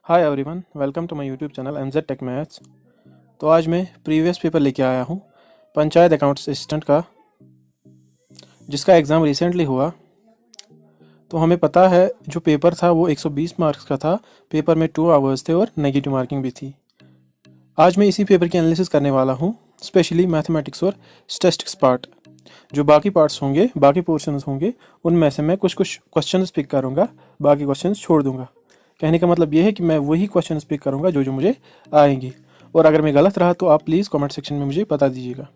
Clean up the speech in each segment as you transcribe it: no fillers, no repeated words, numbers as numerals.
Hi everyone, welcome to my YouTube channel MZ tech maths. तो आज मैं previous paper लेके आया हूँ पंचायत अकाउंट्स असिस्टेंट का, जिसका एग्ज़ाम रिसेंटली हुआ। तो हमें पता है जो पेपर था वो 120 मार्क्स का था। पेपर में 2 आवर्स थे और नेगेटिव मार्किंग भी थी। आज मैं इसी पेपर की एनालिसिस करने वाला हूँ, स्पेशली मैथमेटिक्स और स्टैटिस्टिक्स पार्ट। जो बाकी पार्ट्स होंगे, बाकी पोर्शंस होंगे, उनमें से मैं कुछ कुछ क्वेश्चंस पिक करूँगा, बाकी क्वेश्चंस छोड़ दूँगा। कहने का मतलब ये है कि मैं वही क्वेश्चंस पिक करूँगा जो जो मुझे आएंगे, और अगर मैं गलत रहा तो आप प्लीज़ कमेंट सेक्शन में मुझे बता दीजिएगा।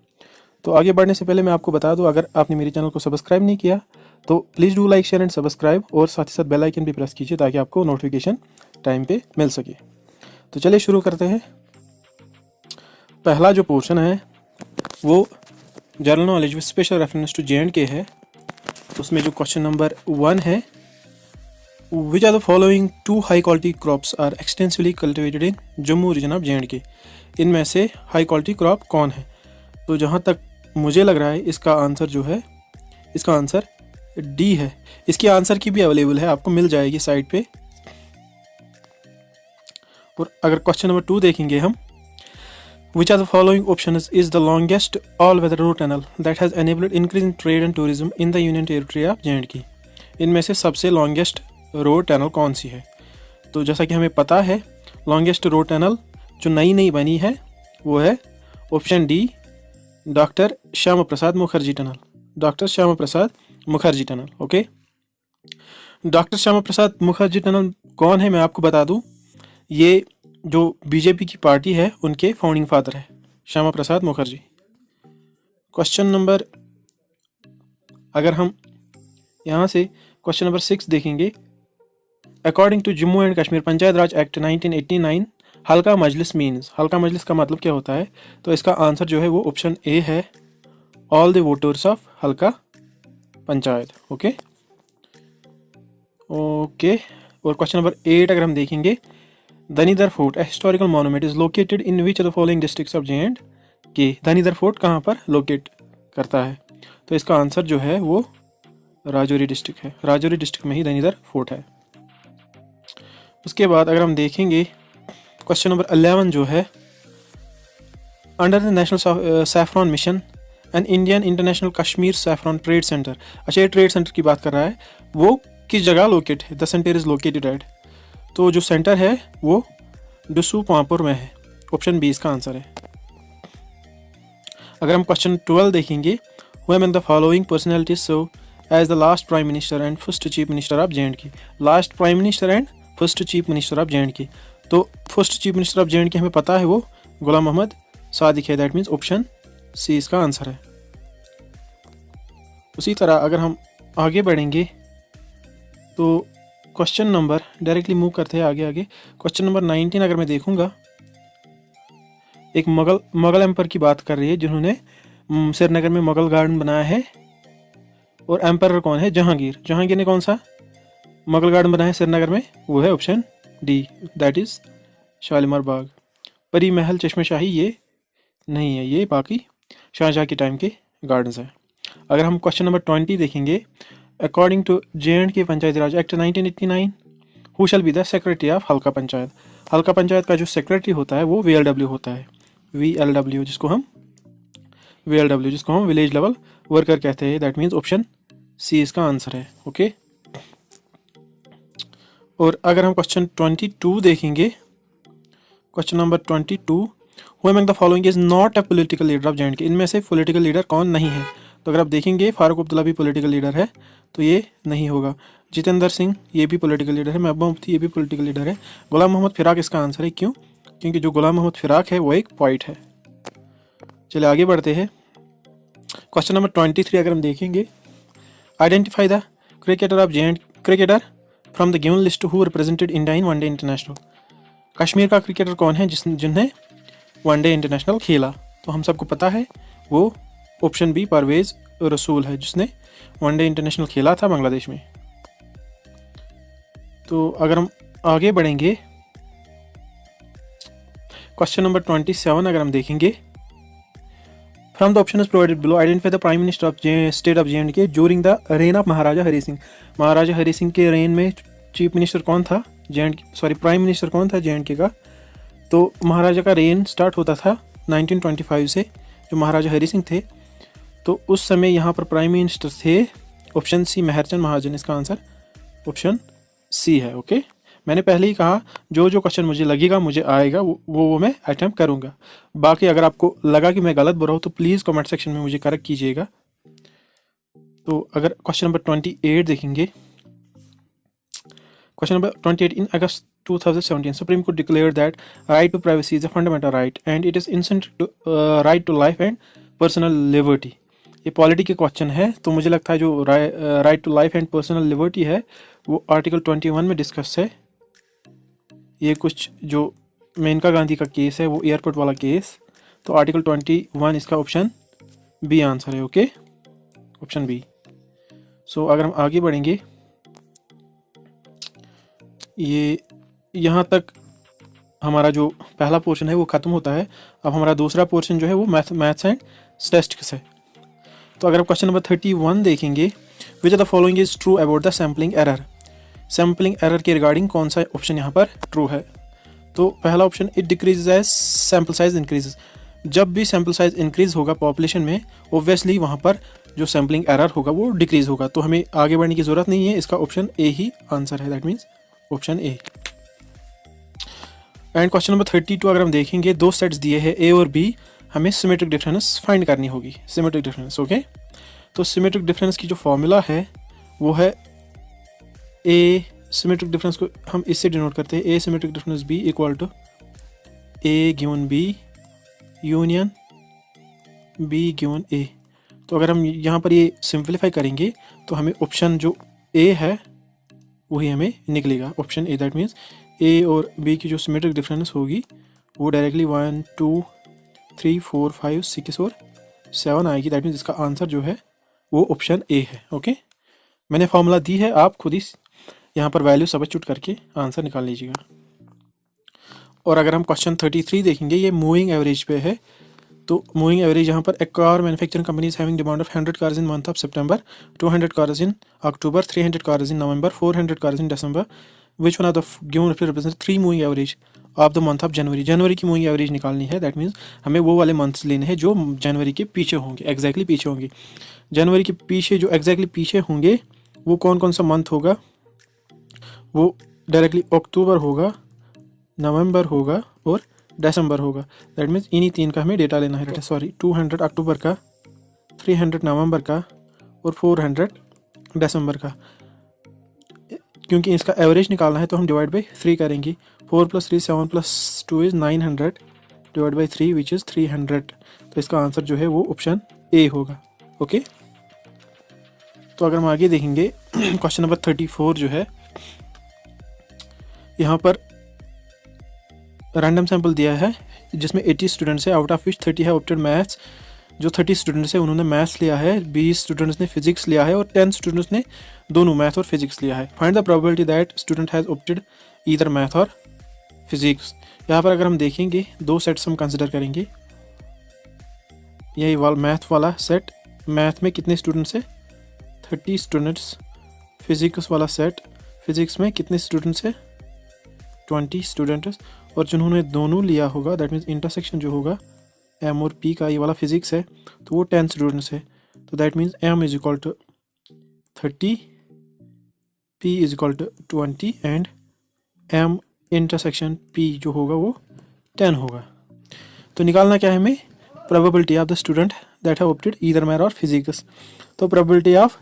तो आगे बढ़ने से पहले मैं आपको बता दूं, अगर आपने मेरे चैनल को सब्सक्राइब नहीं किया तो please do like, share and subscribe, और साथ ही साथ बेल आइकन भी प्रेस कीजिए ताकि आपको नोटिफिकेशन टाइम पे मिल सके। तो चलिए शुरू करते हैं। पहला जो पोर्शन है वो general knowledge with special reference to J&K है। उसमें जो क्वेश्चन नंबर 1 है, which are the following 2 high quality crops are extensively cultivated in Jammu region of J&K। इनमें से हाई क्वालिटी क्रॉप कौन है? तो जहाँ तक मुझे लग रहा है इसका आंसर जो है, इसका आंसर डी है। इसकी आंसर की भी अवेलेबल है, आपको मिल जाएगी साइट पे। और अगर क्वेश्चन नंबर 2 देखेंगे हम, Which are the following options is the longest all-weather road tunnel that has enabled increase in trade and tourism in the Union Territory of J&K? इनमें से सबसे लॉन्गेस्ट रोड टनल कौन सी है? तो जैसा कि हमें पता है, लॉन्गेस्ट रोड टनल जो नई नई बनी है वो है option D, doctor Shyama Prasad Mukherjee tunnel. Doctor Shyama Prasad Mukherjee tunnel, okay. Doctor Shyama Prasad Mukherjee tunnel कौन है मैं आपको बता दूं, ये जो बीजेपी की पार्टी है उनके फाउंडिंग फादर है, श्यामा प्रसाद मुखर्जी। क्वेश्चन नंबर, अगर हम यहाँ से क्वेश्चन नंबर 6 देखेंगे, according to Jammu and Kashmir panchayat raj act 1989 हल्का मजलिस मीन्स। हल्का मजलिस का मतलब क्या होता है? तो इसका आंसर जो है वो ऑप्शन ए है, ऑल द वोटर्स ऑफ हल्का पंचायत, ओके ओके। और क्वेश्चन नंबर 8 अगर हम देखेंगे, Dhanidhar fort, a historical monument, is located in which of the following districts of J&K। Dhanidhar fort कहाँ पर लोकेट करता है? तो इसका आंसर जो है वो राजौरी डिस्ट्रिक्ट है। राजौरी डिस्ट्रिक्ट में ही धनीधर फोर्ट है। उसके बाद अगर हम देखेंगे क्वेश्चन नंबर 11 जो है, under the national saffron mission and Indian international Kashmir saffron trade centre. अच्छा, ये ट्रेड सेंटर की बात कर रहा है, वो किस जगह लोकेट है? The centre is located at. तो जो सेंटर है वो डुसू पांपुर में है। ऑप्शन बी इसका आंसर है। अगर हम क्वेश्चन 12 देखेंगे, who among the following personalities serve as the last prime minister and first chief minister of J&K। Last prime minister and first chief minister of J&K। तो first chief minister of J&K हमें पता है वो गुलाम मोहम्मद सादिक है। That means option C इसका answer है। उसी तरह अगर हम आगे बढ़ेंगे तो क्वेश्चन नंबर, डायरेक्टली मूव करते हैं आगे। क्वेश्चन नंबर 19 अगर मैं देखूंगा, एक मुगल एम्पर की बात कर रही है जिन्होंने श्रीनगर में मुगल गार्डन बनाया है। और एम्पर कौन है? जहांगीर। जहांगीर ने कौन सा मुगल गार्डन बनाया है श्रीनगर में? वो है option D, that is Shalimar Bagh. Pari Mahal, चश्मे शाही ये नहीं है, ये बाकी शाहजहाँ के टाइम के गार्डन्स हैं। अगर हम क्वेश्चन नंबर 20 देखेंगे, according to J&K Panchayati Raj act 1989 who shall be the secretary of हल्का पंचायत। हल्का पंचायत का जो सेक्रेटरी होता है वो VLW होता है। VLW जिसको हम विलेज लेवल वर्कर कहते हैं। दैट मीन्स ऑप्शन सी इसका आंसर है, ओके। और अगर हम क्वेश्चन 22 देखेंगे, question number 22, who among the following is not a political leader of J&K। इनमें से पॉलिटिकल लीडर कौन नहीं है? तो अगर आप देखेंगे, फारूक अब्दुल्ला भी पॉलिटिकल लीडर है, तो ये नहीं होगा। जितेंद्र सिंह ये भी पॉलिटिकल लीडर है। महबूबा मुफ्ती ये भी पॉलिटिकल लीडर है। गुलाम मोहम्मद फिराक इसका आंसर है। क्यों? क्योंकि जो गुलाम मोहम्मद फिराक है वो एक पोइट है। चलिए आगे बढ़ते हैं। क्वेश्चन नंबर 23 अगर हम देखेंगे, identify the cricketer of J&K cricketer from the given list who represented India in one day international. Kashmir का क्रिकेटर कौन है जिन्हें वनडे इंटरनेशनल खेला? तो हम सबको पता है वो ऑप्शन बी परवेज रसूल है, जिसने वनडे इंटरनेशनल खेला था बांग्लादेश में। तो अगर हम आगे बढ़ेंगे, क्वेश्चन नंबर 27 अगर हम देखेंगे, from the option is provided below identify the prime minister of state of J&K during the reign of Maharaja Hari Singh. Maharaja Hari Singh के रेन में चीफ मिनिस्टर कौन था? प्राइम मिनिस्टर कौन था JNK का? तो महाराजा का रेन स्टार्ट होता था 1925 से, जो महाराजा हरी सिंह थे। तो उस समय यहाँ पर प्राइम मिनिस्टर थे ऑप्शन सी मेहरचंद महाजन। इसका आंसर ऑप्शन सी है। ओके, मैंने पहले ही कहा जो जो क्वेश्चन मुझे लगेगा मुझे आएगा वो मैं अटेम्प्ट करूँगा। बाकी अगर आपको लगा कि मैं गलत बोल रहा हूँ तो प्लीज़ कमेंट सेक्शन में मुझे करेक्ट कीजिएगा। तो अगर क्वेश्चन नंबर 28 देखेंगे, question number 28, in August 2017 supreme court declared that right to privacy is a fundamental right and it is incentive to right to life and personal liberty. ये polity के question है, तो मुझे लगता है जो right to life and personal liberty है वो आर्टिकल 21 में डिस्कस है। ये कुछ जो मेनका गांधी का केस है वो एयरपोर्ट वाला केस, तो आर्टिकल 21 इसका ऑप्शन बी आंसर है। Okay, option B. सो अगर हम आगे बढ़ेंगे, ये यहाँ तक हमारा जो पहला पोर्शन है वो ख़त्म होता है। अब हमारा दूसरा पोर्शन जो है वो मैथ्स एंड स्टैटिस्टिक्स है। तो अगर आप क्वेश्चन नंबर 31 देखेंगे, which are the following is true about the sampling error. Sampling error के रिगार्डिंग कौन सा ऑप्शन यहाँ पर ट्रू है? तो पहला option, it decreases as sample size increases. जब भी सैम्पल साइज इंक्रीज होगा पॉपुलेशन में, ऑब्वियसली वहाँ पर जो सैम्पलिंग एरर होगा वो डिक्रीज होगा। तो हमें आगे बढ़ने की ज़रूरत नहीं है, इसका ऑप्शन ए ही आंसर है, that means option A. And question number 32 अगर हम देखेंगे, दो सेट्स दिए हैं ए और बी, हमें सिमेट्रिक डिफरेंस फाइंड करनी होगी। Symmetric difference, okay. तो सिमेट्रिक डिफरेंस की जो फॉर्मूला है वो है ए, सिमेट्रिक डिफरेंस को हम इससे डिनोट करते हैं, A symmetric difference B equal to A given B union B given A. तो अगर हम यहाँ पर ये सिंप्लीफाई करेंगे तो हमें ऑप्शन जो ए है वही हमें निकलेगा, ऑप्शन ए। दैट मीन्स ए और बी की जो सिमेट्रिक डिफरेंस होगी वो डायरेक्टली 1 2 3 4 5 6 और 7 आएगी। दैट मीन्स इसका आंसर जो है वो ऑप्शन ए है। ओके, मैंने फॉर्मूला दी है, आप खुद ही यहाँ पर वैल्यू सब्स्टिट्यूट करके आंसर निकाल लीजिएगा। और अगर हम क्वेश्चन 33 देखेंगे, ये मूविंग एवरेज पे है। तो मूविंग एवरेज यहाँ पर, a car manufacturing company is having demand of 100 cars in month of September, 200 cars in October, 300 cars in November, 400 cars in December. Which one of the given represent 3 moving average of the month of January. जनवरी की moving average निकालनी है। That means हमें वो वाले months लेने हैं जो जनवरी के पीछे होंगे, एग्जैक्टली पीछे होंगे। जनवरी के पीछे जो एग्जैक्टली पीछे होंगे वो कौन कौन सा मंथ होगा? वो डायरेक्टली अक्टूबर होगा, नवंबर होगा और दिसंबर होगा। दैट मीन्स इन्हीं तीन का हमें डेटा लेना है। सॉरी, 200 अक्टूबर का, 300 नवंबर का और 400 दिसंबर का। क्योंकि इसका एवरेज निकालना है तो हम डिवाइड बाई 3 करेंगे। 4 + 3 7 + 2 is 900 divide by 3 which is 300। तो इसका आंसर जो है वो ऑप्शन ए होगा। ओके, तो अगर हम आगे देखेंगे, क्वेश्चन नंबर 34 जो है, यहाँ पर रैंडम सैंपल दिया है जिसमें 80 स्टूडेंट्स है, आउट ऑफ विच 30 है ऑप्टेड मैथ्स। जो 30 स्टूडेंट्स है उन्होंने मैथ्स लिया है, 20 स्टूडेंट्स ने फिजिक्स लिया है और 10 स्टूडेंट्स ने दोनों मैथ और फिजिक्स लिया है। Find the probability that student has opted either math और फिजिक्स। यहाँ पर अगर हम देखेंगे, दो सेट्स हम कंसिडर करेंगे। यही मैथ वाला सेट, मैथ में कितने स्टूडेंट्स है? 30 स्टूडेंट्स। फिजिक्स वाला सेट, फिजिक्स में कितने स्टूडेंट्स है? 20 स्टूडेंट्स। और जिन्होंने दोनों लिया होगा, दैट मीन्स इंटरसेक्शन जो होगा एम और पी का, ये वाला फिजिक्स है, तो वो 10 स्टूडेंट्स है। तो that means M is equal to 30, P is equal to 20 and M intersection P जो होगा वो 10 होगा। तो निकालना क्या है हमें? Probability of the student that have opted either math और फिजिक्स। तो probability of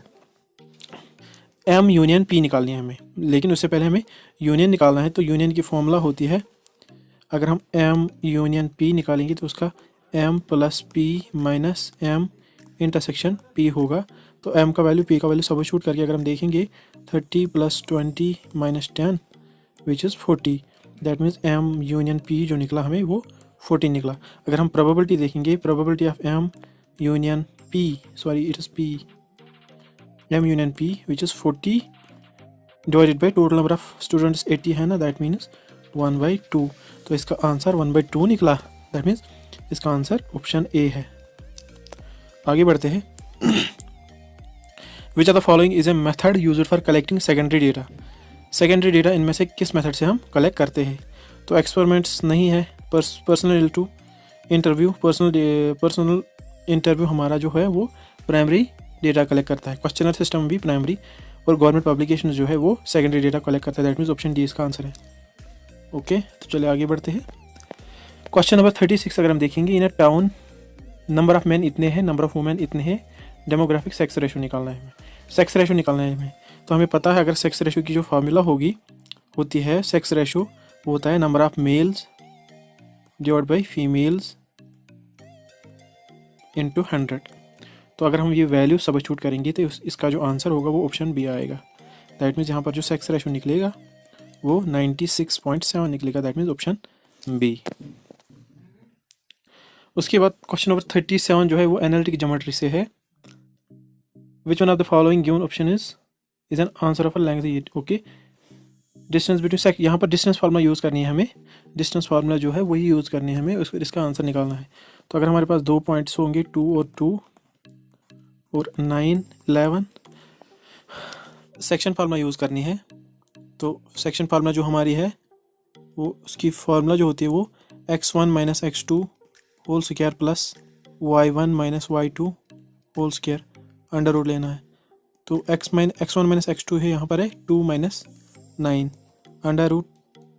M union P निकालनी है हमें, लेकिन उससे पहले हमें यूनियन निकालना है। तो यूनियन की फॉर्मूला होती है, अगर हम एम यूनियन पी निकालेंगे तो उसका M plus P minus M intersection P होगा। तो एम का वैल्यू पी का वैल्यू सब्स्टिट्यूट करके अगर हम देखेंगे, 30 + 20 - 10 which is 40। That means M union P जो निकला हमें वो 40 निकला। अगर हम प्रोबेबिलिटी देखेंगे, probability of M union P, sorry it is P, M union P which is 40 divided by total number of students 80 है ना, दैट मीन्स 1/2। तो इसका आंसर 1/2 निकला। दैट मीन्स इसका आंसर ऑप्शन ए है। आगे बढ़ते हैं। Which are the following is a method used for collecting secondary data. Secondary data इनमें से किस मेथड से हम कलेक्ट करते हैं? तो एक्सपेरिमेंट्स नहीं है, personal to interview, personal interview हमारा जो है वो प्राइमरी डेटा कलेक्ट करता है। क्वेश्चनर सिस्टम भी प्राइमरी, और गवर्नमेंट पब्लिकेशन जो है वो सेकेंडरी डेटा कलेक्ट करता है। दैट मीन्स ऑप्शन डी इसका आंसर है। ओके, तो चलिए आगे बढ़ते हैं। क्वेश्चन नंबर 36 अगर हम देखेंगे, in a town number of man इतने हैं, नंबर ऑफ वुमेन इतने हैं, डेमोग्राफिक सेक्स रेशो निकालना है हमें। सेक्स रेशो निकालना है हमें, तो हमें पता है अगर सेक्स रेशो की जो फार्मूला होती है, सेक्स रेशो वो होता है number of males divide by females into 100। तो अगर हम ये वैल्यू सब्स्टिट्यूट करेंगे तो इसका जो आंसर होगा वो ऑप्शन बी आएगा। दैट मीन्स यहाँ पर जो सेक्स रेशो निकलेगा वो 96.7 निकलेगा। That means option B. उसके बाद क्वेश्चन नंबर 37 जो है वो एनालिटिक ज्योमेट्री से है। विच one of the following given option is an answer of a length. Okay, distance between यहाँ पर डिस्टेंस फार्मूला यूज़ करनी है हमें, डिस्टेंस फार्मूला जो है वही यूज़ करनी है हमें, इसका आंसर निकालना है। तो अगर हमारे पास 2 पॉइंट्स होंगे 2 और 2 और 9, 11, सेक्शन फार्मूला यूज़ करनी है। तो सेक्शन फार्मूला जो हमारी है वो उसकी फार्मूला जो होती है वो x1 minus x2 whole square plus y1 minus y2 whole square under root लेना है। तो x1 माइनस x2 है, यहाँ पर है 2 माइनस 9 अंडर रूट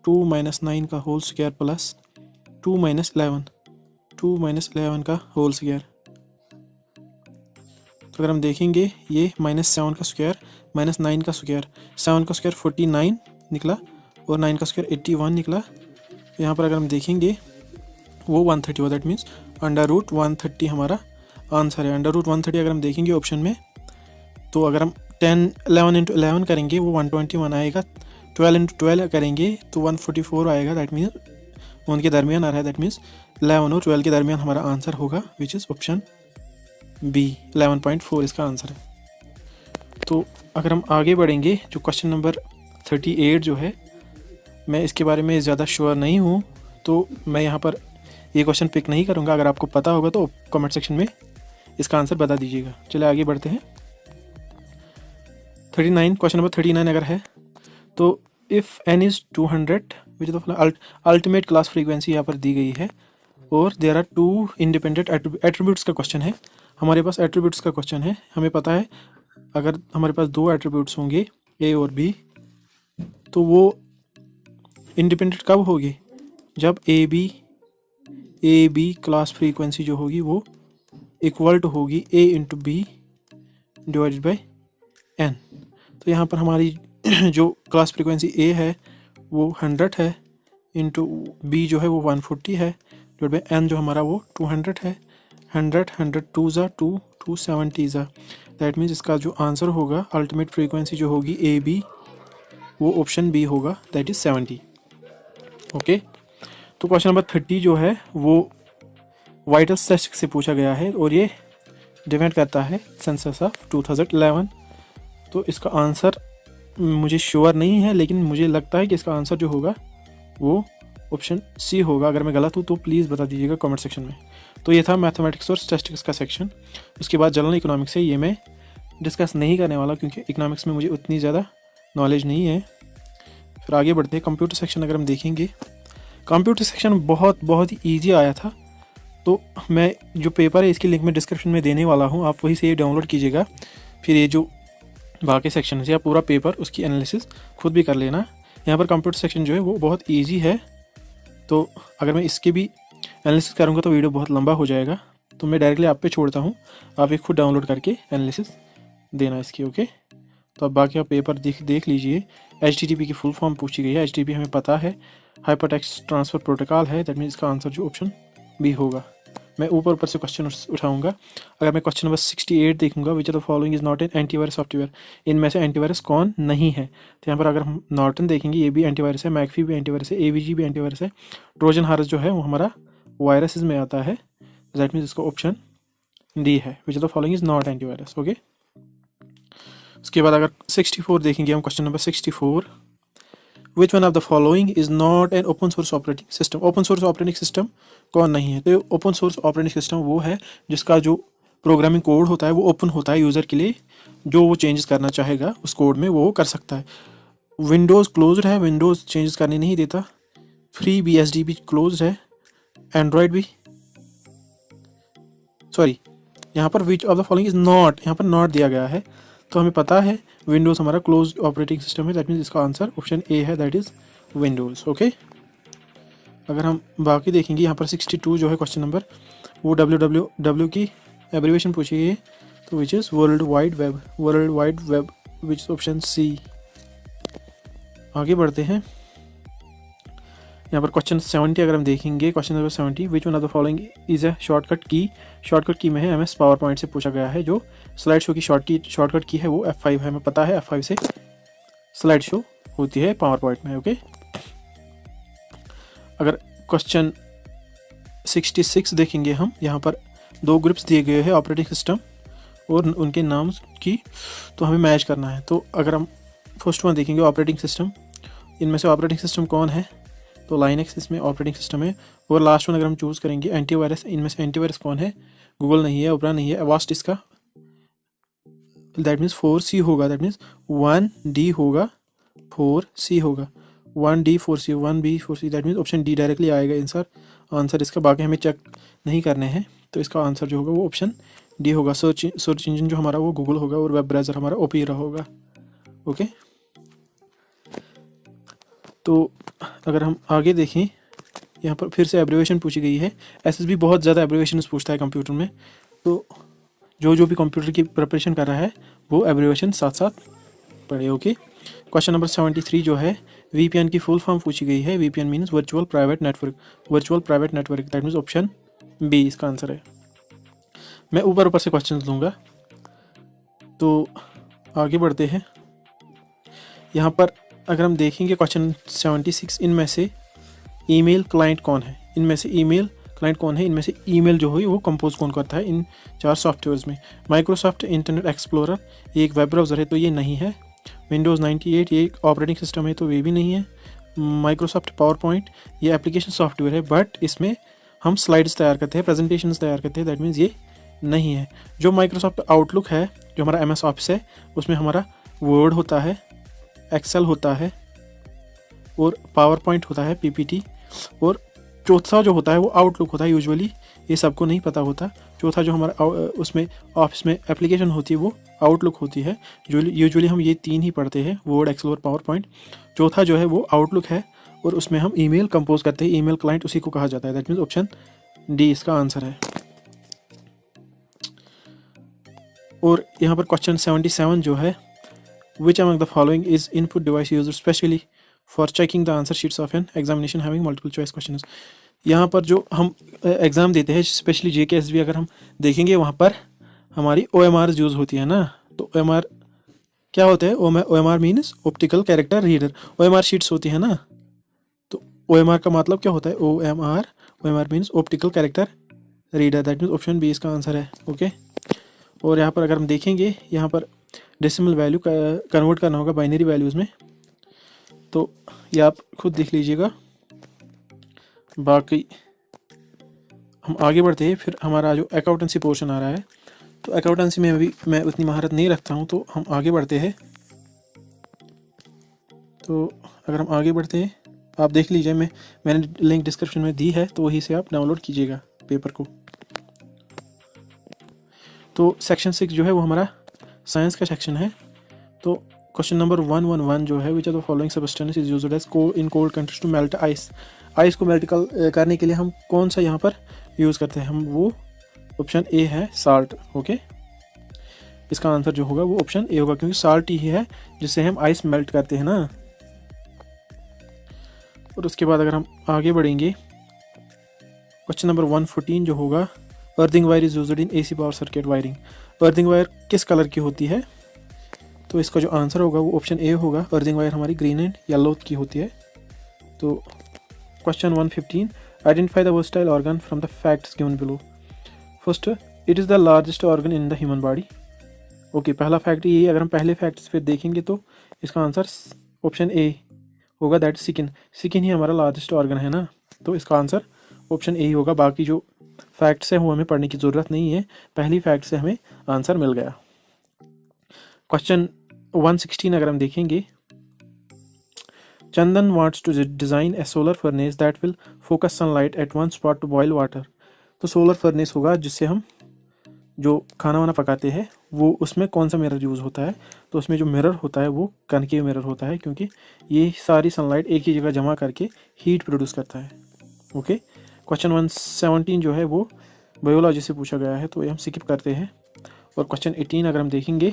2 माइनस 9 का होल स्क्वायर प्लस 2 माइनस 11 का होल स्क्वायर। तो अगर हम देखेंगे ये -7 का स्क्वायर माइनस 9 का स्क्वायर, 7 का स्क्वायर 49 निकला और 9 का स्क्वायर 81 निकला। यहाँ पर अगर हम देखेंगे वो 130 हुआ। दैट मीन्स अंडर रूट 130 हमारा आंसर है। अंडर रूट 130 अगर हम देखेंगे ऑप्शन में, तो अगर हम 11 इंटू 11 करेंगे वो 121 आएगा, 12 इंटू 12 करेंगे तो 144 आएगा। दैट मीन्स उनके दरमियान आ रहा है। दैट मीन्स 11 और 12 के दरमियान हमारा आंसर होगा, विच इज़ ऑप्शन बी, 11.4 इसका आंसर है। तो अगर हम आगे बढ़ेंगे, जो क्वेश्चन नंबर 38 जो है, मैं इसके बारे में ज़्यादा श्योर नहीं हूँ, तो मैं यहाँ पर ये क्वेश्चन पिक नहीं करूँगा। अगर आपको पता होगा तो कमेंट सेक्शन में इसका आंसर बता दीजिएगा। चलिए आगे बढ़ते हैं। 39, क्वेश्चन नंबर 39 अगर है तो if n is 200 which the ultimate class frequency यहाँ पर दी गई है, और देयर आर 2 इंडिपेंडेंट एट्रीब्यूट्स का क्वेश्चन है। हमारे पास एट्रीब्यूट्स का क्वेश्चन है। हमें पता है अगर हमारे पास 2 एट्रीब्यूट्स होंगे ए और बी, तो वो इंडिपेंडेंट कब होगी? जब ए बी क्लास फ्रीक्वेंसी जो होगी वो इक्वल टू होगी A into B divided by N. तो यहाँ पर हमारी जो क्लास फ्रीक्वेंसी ए है वो 100 है, इंटू बी जो है वो 140 है, डिवाइड बाई एन जो हमारा वो 200 है। 100 2 ज़ा 2 270 ज़ा। दैट मीन्स इसका जो आंसर होगा अल्टीमेट फ्रीक्वेंसी जो होगी ए बी, वो ऑप्शन बी होगा, दैट इज़ 70। ओके, तो क्वेश्चन नंबर 30 जो है वो वाइटल स्टैटिस्टिक्स से पूछा गया है, और ये डिपेंड करता है सेंसस ऑफ 2011। तो इसका आंसर मुझे श्योर नहीं है, लेकिन मुझे लगता है कि इसका आंसर जो होगा वो ऑप्शन सी होगा। अगर मैं गलत हूँ तो प्लीज़ बता दीजिएगा कमेंट सेक्शन में। तो ये था मैथमेटिक्स और स्टैटिस्टिक्स का सेक्शन। उसके बाद जनरल इकोनॉमिक्स है, ये मैं डिस्कस नहीं करने वाला क्योंकि इकोनॉमिक्स में मुझे उतनी ज़्यादा नॉलेज नहीं है। फिर आगे बढ़ते हैं। कंप्यूटर सेक्शन अगर हम देखेंगे, कंप्यूटर सेक्शन बहुत ही ईजी आया था। तो मैं जो पेपर है इसकी लिंक में डिस्क्रिप्शन में देने वाला हूँ, आप वहीं से ये डाउनलोड कीजिएगा। फिर ये जो बाकी सेक्शन है या पूरा पेपर, उसकी एनालिसिस खुद भी कर लेना। यहाँ पर कंप्यूटर सेक्शन जो है वो बहुत ईजी है। तो अगर मैं इसके भी एनालिसिस करूँगा तो वीडियो बहुत लंबा हो जाएगा, तो मैं डायरेक्टली आप पे छोड़ता हूँ, आप एक खुद डाउनलोड करके एनालिसिस देना इसकी। ओके, तो अब बाकी आप पेपर देख लीजिए। HTTP की फुल फॉर्म पूछी गई है। HTTP हमें पता है हाइपरटेक्स्ट ट्रांसफ़र प्रोटोकॉल है। दैट मीन्स इसका आंसर जो ऑप्शन बी होगा। मैं ऊपर से क्वेश्चन उठाऊंगा। अगर मैं क्वेश्चन नंबर 68 देखूंगा, विच of the following is not an antivirus software, इनमें से एंटीवायरस कौन नहीं है? तो यहाँ पर अगर हम नॉर्टन देखेंगे, ये भी एंटीवायरस है, मैकफी भी एंटीवायरस है, AVG भी एंटीवायरस है, ट्रोजन हॉर्स जो है वो हमारा वायरसेस में आता है। दैट मीन्स इसका ऑप्शन डी है, विच of the following is not antivirus. Okay, उसके बाद अगर 64 देखेंगे हम, question number 64, which one of the following is not an open source operating system. Open source operating system कौन नहीं है? तो ओपन सोर्स ऑपरेटिंग सिस्टम वो है जिसका जो प्रोग्रामिंग कोड होता है वो ओपन होता है यूज़र के लिए, जो वो चेंजेस करना चाहेगा उस कोड में वो कर सकता है। विंडोज़ क्लोज्ड है, विंडोज़ चेंजेस करने नहीं देता। फ्री BSD भी क्लोज्ड है, एंड्रॉयड भी, सॉरी यहाँ पर विच of the following is not, यहाँ पर नॉट दिया गया है, तो हमें पता है विंडोज़ हमारा क्लोज्ड ऑपरेटिंग सिस्टम है, दैट मीन्स इसका आंसर ऑप्शन ए है, दैट इज़ विंडोज़। ओके, अगर हम बाकी देखेंगे यहाँ पर 62 जो है क्वेश्चन नंबर, वो WWW की एब्रीवेशन पूछी गई है, तो which is world wide web, world wide web, which is option C. आगे बढ़ते हैं, यहाँ पर क्वेश्चन 70 अगर हम देखेंगे, question number 70, which one of the following is a shortcut की। शॉर्टकट की में है MS पावर पॉइंट से पूछा गया है, जो स्लाइड शो की शॉर्टकट की है वो F5 है, हमें पता है F5 से स्लाइड शो होती है पावर पॉइंट में। ओके, अगर क्वेश्चन 66 देखेंगे हम, यहाँ पर दो ग्रुप्स दिए गए हैं ऑपरेटिंग सिस्टम और उनके नाम की, तो हमें मैच करना है। तो अगर हम फर्स्ट वन देखेंगे ऑपरेटिंग सिस्टम, इनमें से ऑपरेटिंग सिस्टम कौन है, तो लाइनक्स इसमें ऑपरेटिंग सिस्टम है। और लास्ट वन अगर हम चूज़ करेंगे एंटीवायरस, इनमें से एंटीवायरस कौन है, गूगल नहीं है, ओपरा नहीं है, अवास्ट इसका, दैट मीन्स 4C होगा, दैट मीन्स 1D होगा, 4C होगा, 1D 4C 1B 4C, that means option D directly आएगा आंसर इसका। बाकी हमें चेक नहीं करने हैं, तो इसका आंसर जो होगा वो ऑप्शन डी होगा। सर्च इंजन जो हमारा वो गूगल होगा और वेब ब्राउज़र हमारा ओपेरा होगा। ओके, तो अगर हम आगे देखें, यहाँ पर फिर से एब्रीवेशन पूछी गई है। SSB बहुत ज़्यादा एब्रीवेशन पूछता है कंप्यूटर में, तो जो भी कंप्यूटर की प्रिपरेशन कर रहा है वो एब्रीवेशन साथ साथ पढ़े। ओके, क्वेश्चन नंबर 73 जो है VPN की फुल फॉर्म पूछी गई है। VPN means virtual private network, virtual private network, that means option B इसका आंसर है। मैं ऊपर से क्वेश्चन लूँगा, तो आगे बढ़ते हैं। यहाँ पर अगर हम देखेंगे क्वेश्चन 76, इनमें से ईमेल क्लाइंट कौन है, इनमें से ईमेल क्लाइंट कौन है, इनमें से ईमेल जो है वो कंपोज कौन करता है इन 4 सॉफ्टवेयर्स में। माइक्रोसॉफ्ट इंटरनेट एक्सप्लोरर ये एक वेब ब्राउज़र है, तो ये नहीं है। विंडोज़ 98 ये एक ऑपरेटिंग सिस्टम है, तो ये भी नहीं है। माइक्रोसॉफ्ट पावर पॉइंट ये एप्लीकेशन सॉफ्टवेयर है, बट इसमें हम स्लाइड्स तैयार करते हैं, प्रेजेंटेशंस तैयार करते हैं, दैट मीन्स ये नहीं है। जो माइक्रोसॉफ्ट आउटलुक है, जो हमारा MS ऑफिस है, उसमें हमारा वर्ड होता है, एक्सेल होता है और पावर पॉइंट होता है PPT, और चौथा जो होता है वो आउटलुक होता है। यूजुअली ये सबको नहीं पता होता। चौथा जो हमारा उसमें ऑफिस में एप्लीकेशन होती है वो आउटलुक होती है। यूजुअली हम ये 3 ही पढ़ते हैं, वर्ड, एक्सेल और पावर पॉइंट। चौथा जो है वो आउटलुक है और उसमें हम ईमेल कंपोज करते हैं, ईमेल क्लाइंट उसी को कहा जाता है, दैट मीन्स ऑप्शन डी इसका आंसर है। और यहाँ पर क्वेश्चन 77 जो है, which among the following is input device used specially for checking the answer sheets of an examination having multiple choice questions. यहाँ पर जो हम एग्ज़ाम देते हैं, स्पेशली JKSB अगर हम देखेंगे, वहाँ पर हमारी OMR यूज़ होती है ना। तो OMR क्या होता है, OMR means optical character reader. OMR sheets होती है ना, तो OMR का मतलब क्या होता है, OMR means optical character reader, that means option B इसका आंसर है। ओके, और यहाँ पर अगर हम देखेंगे, यहाँ पर डेसिमल वैल्यू कन्वर्ट करना होगा बाइनरी वैल्यूज़ में, तो ये आप खुद देख लीजिएगा। बाकी हम आगे बढ़ते हैं, फिर हमारा जो अकाउंटेंसी पोर्शन आ रहा है, तो अकाउंटेंसी में अभी मैं उतनी महारत नहीं रखता हूँ, तो हम आगे बढ़ते हैं। तो अगर हम आगे बढ़ते हैं, आप देख लीजिए, मैंने लिंक डिस्क्रिप्शन में दी है, तो वहीं से आप डाउनलोड कीजिएगा पेपर को। तो सेक्शन 6 जो है वो हमारा साइंस का सेक्शन है। तो क्वेश्चन नंबर 111 जो है, which are the following substance is used as in cold countries to melt ice. Ice को मेल्ट करने के लिए हम कौन सा यहाँ पर यूज़ करते हैं, हम वो ऑप्शन ए है साल्ट। ओके, इसका आंसर जो होगा वो ऑप्शन ए होगा, क्योंकि साल्ट ही है जिससे हम आइस मेल्ट करते हैं ना। और उसके बाद अगर हम आगे बढ़ेंगे, क्वेश्चन नंबर 114 जो होगा, earthing wire is used in AC power circuit wiring. Earthing wire किस कलर की होती है, तो इसका जो आंसर होगा वो ऑप्शन ए होगा। अर्थिंग वायर हमारी ग्रीन एंड येलो की होती है। तो question 115, identify the versatile organ from the facts given below. First, it is the largest organ in the human body. Okay, पहला फैक्ट ये, अगर हम पहले फैक्ट्स फिर देखेंगे तो इसका आंसर ऑप्शन ए होगा, दैट स्किन। स्किन ही हमारा लार्जेस्ट ऑर्गन है ना, तो इसका आंसर ऑप्शन ए ही होगा। बाकी जो फैक्ट्स हैं वो हमें पढ़ने की ज़रूरत नहीं है, पहली फैक्ट से हमें आंसर मिल गया। क्वेश्चन 116 अगर हम देखेंगे, Chandan wants to design a solar furnace that will focus sunlight at one spot to boil water. तो सोलर फर्नेस होगा जिससे हम जो खाना वाना पकाते हैं वो उसमें कौन सा मिरर यूज़ होता है, तो उसमें जो मिरर होता है वो कनकेव मिरर होता है, क्योंकि ये सारी सनलाइट एक ही जगह जमा करके हीट प्रोड्यूस करता है। ओके, क्वेश्चन 117 जो है वो बायोलॉजी से पूछा गया है, तो ये हम स्किप करते हैं। और क्वेश्चन 18 अगर हम देखेंगे,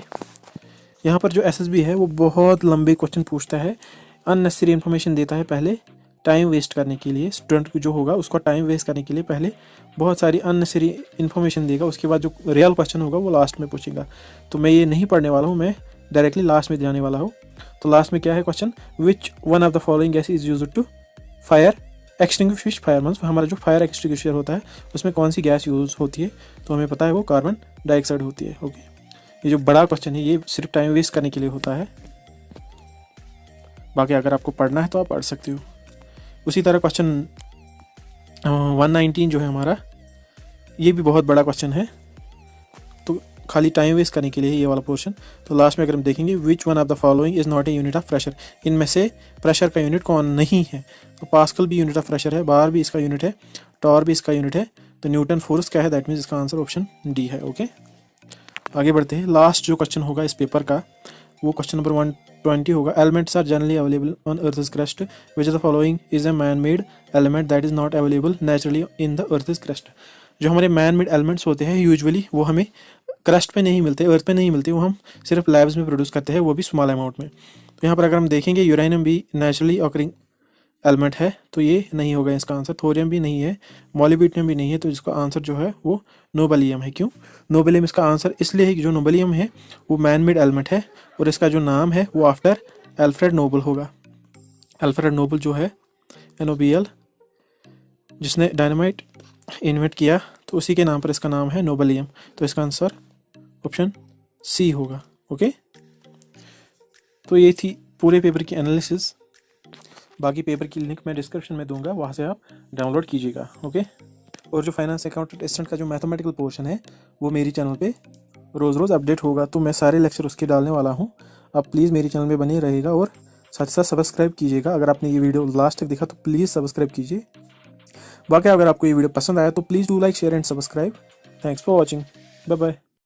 यहाँ पर जो एसएसबी है वो बहुत लंबे क्वेश्चन पूछता है, अननेसेसरी इन्फॉर्मेशन देता है पहले टाइम वेस्ट करने के लिए। स्टूडेंट जो होगा उसको टाइम वेस्ट करने के लिए पहले बहुत सारी अननेसेसरी इन्फॉर्मेशन देगा, उसके बाद जो रियल क्वेश्चन होगा वो लास्ट में पूछेगा। तो मैं ये नहीं पढ़ने वाला हूँ, मैं डायरेक्टली लास्ट में जाने वाला हूँ। तो लास्ट में क्या है question, which one of the following gas is used to fire extinguish fire. Means हमारा जो फायर एक्सटिंग्विशर होता है उसमें कौन सी गैस यूज़ होती है, तो हमें पता है वो कार्बन डाइऑक्साइड होती है। ओके, ये जो बड़ा क्वेश्चन है ये सिर्फ टाइम वेस्ट करने के लिए होता है, बाकी अगर आपको पढ़ना है तो आप पढ़ सकते हो। उसी तरह क्वेश्चन 119 जो है हमारा, ये भी बहुत बड़ा क्वेश्चन है, तो खाली टाइम वेस्ट करने के लिए ये वाला पोर्शन। तो लास्ट में अगर हम देखेंगे, विच one of the following is not a unit of pressure. इनमें से प्रेशर का यूनिट कौन नहीं है, तो पास्कल भी यूनिट ऑफ प्रेशर है, बार भी इसका यूनिट है, टॉर भी इसका यूनिट है, तो न्यूटन फोर्स क्या है, दैट मीन्स इसका आंसर ऑप्शन डी है। ओके, आगे बढ़ते हैं। लास्ट जो क्वेश्चन होगा इस पेपर का वो क्वेश्चन नंबर 120 होगा। Elements are generally available on earth's crust, which of the following is a man made element that is not available naturally in the earth's crust। जो हमारे मैन मेड एलिमेंट्स होते हैं usually वो हमें crust पे नहीं मिलते, अर्थ पे नहीं मिलते, वो हम सिर्फ लैब्स में प्रोड्यूस करते हैं, वो भी स्मॉल अमाउंट में। तो यहाँ पर अगर हम देखेंगे यूरेनियम भी नेचुरली ऑकरिंग एलिमेंट है, तो ये नहीं होगा इसका आंसर। थोरियम भी नहीं है, मोलिब्डेनम भी नहीं है, तो इसका आंसर जो है वो नोबेलियम है। क्यों नोबेलियम इसका आंसर इसलिए है कि जो नोबेलियम है वो मैन मेड एलिमेंट है और इसका जो नाम है वो आफ्टर अल्फ्रेड नोबल होगा। अल्फ्रेड नोबल जो है NOBL, जिसने डायनामाइट इन्वेंट किया, तो उसी के नाम पर इसका नाम है नोबेलियम, तो इसका आंसर ऑप्शन सी होगा। ओके, तो ये थी पूरे पेपर की एनालिसिस। बाकी पेपर की लिंक मैं डिस्क्रिप्शन में दूंगा, वहाँ से आप डाउनलोड कीजिएगा। ओके, और जो फाइनेंस अकाउंटेंट असिस्टेंट का जो मैथमेटिकल पोर्शन है वो मेरी चैनल पे रोज़ अपडेट होगा, तो मैं सारे लेक्चर उसके डालने वाला हूँ। आप प्लीज़ मेरी चैनल में बने रहेगा और साथ ही साथ सब्सक्राइब कीजिएगा। अगर आपने ये वीडियो लास्ट तक देखा तो प्लीज़ सब्सक्राइब कीजिए। बाकी अगर आपको ये वीडियो पसंद आया तो please do like, share and subscribe. Thanks for watching, bye bye.